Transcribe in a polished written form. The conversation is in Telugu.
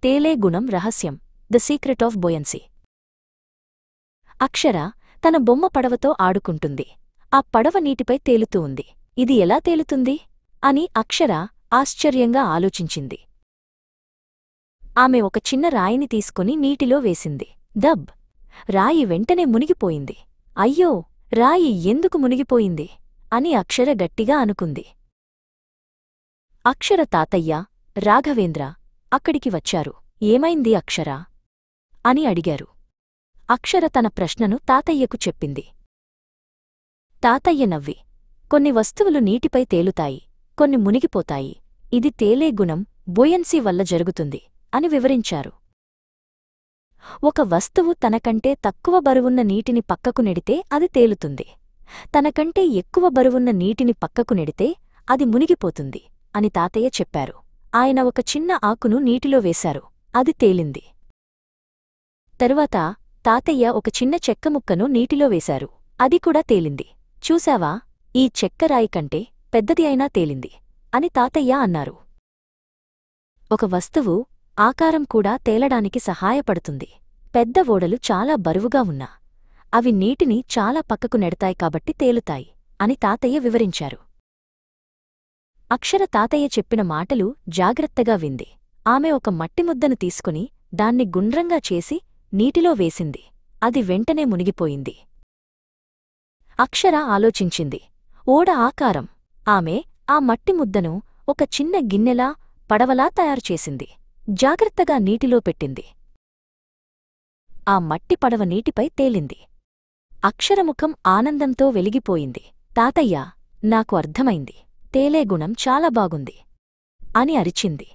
తేలే గుణం రహస్యం, ద సీక్రెట్ ఆఫ్ బోయన్సీ. అక్షర తన బొమ్మ పడవతో ఆడుకుంటుంది. ఆ పడవ నీటిపై తేలుతూ ఉంది. ఇది ఎలా తేలుతుంది అని అక్షర ఆశ్చర్యంగా ఆలోచించింది. ఆమె ఒక చిన్న రాయిని తీసుకుని నీటిలో వేసింది. దబ్! రాయి వెంటనే మునిగిపోయింది. అయ్యో, రాయి ఎందుకు మునిగిపోయింది అని అక్షర గట్టిగా అనుకుంది. అక్షర తాతయ్య, రాఘవేంద్ర అక్కడికి వచ్చారు. ఏమైంది అక్షరా అని అడిగారు. అక్షర తన ప్రశ్నను తాతయ్యకు చెప్పింది. తాతయ్య నవ్వి, కొన్ని వస్తువులు నీటిపై తేలుతాయి, కొన్ని మునిగిపోతాయి. ఇది తేలే గుణం బోయన్సీ వల్ల జరుగుతుంది అని వివరించారు. ఒక వస్తువు తనకంటే తక్కువ బరువున్న నీటిని పక్కకు నెడితే అది తేలుతుంది. తనకంటే ఎక్కువ బరువున్న నీటిని పక్కకు నెడితే అది మునిగిపోతుంది అని తాతయ్య చెప్పారు. ఆయన ఒక చిన్న ఆకును నీటిలో వేశారు. అది తేలింది. తరువాత తాతయ్య ఒక చిన్న చెక్కముక్కను నీటిలో వేశారు. అది కూడా తేలింది. చూశావా, ఈ చెక్కరాయి కంటే పెద్దది అయినా తేలింది అని తాతయ్య అన్నారు. ఒక వస్తువు ఆకారం కూడా తేలడానికి సహాయపడుతుంది. పెద్ద ఓడలు చాలా బరువుగా ఉన్నా అవి నీటిని చాలా పక్కకు నెడతాయి కాబట్టి తేలుతాయి అని తాతయ్య వివరించారు. అక్షర తాతయ్య చెప్పిన మాటలు జాగ్రత్తగా వింది. ఆమె ఒక మట్టిముద్దను తీసుకుని దాన్ని గుండ్రంగా చేసి నీటిలో వేసింది. అది వెంటనే మునిగిపోయింది. అక్షర ఆలోచించింది. ఓడ ఆకారం. ఆమె ఆ మట్టిముద్దను ఒక చిన్న గిన్నెలా, పడవలా తయారుచేసింది. జాగ్రత్తగా నీటిలో పెట్టింది. ఆ మట్టి పడవ నీటిపై తేలింది. అక్షరముఖం ఆనందంతో వెలిగిపోయింది. తాతయ్యా, నాకు అర్థమైంది. తేలే గుణం చాలా బాగుంది అని అరిచింది.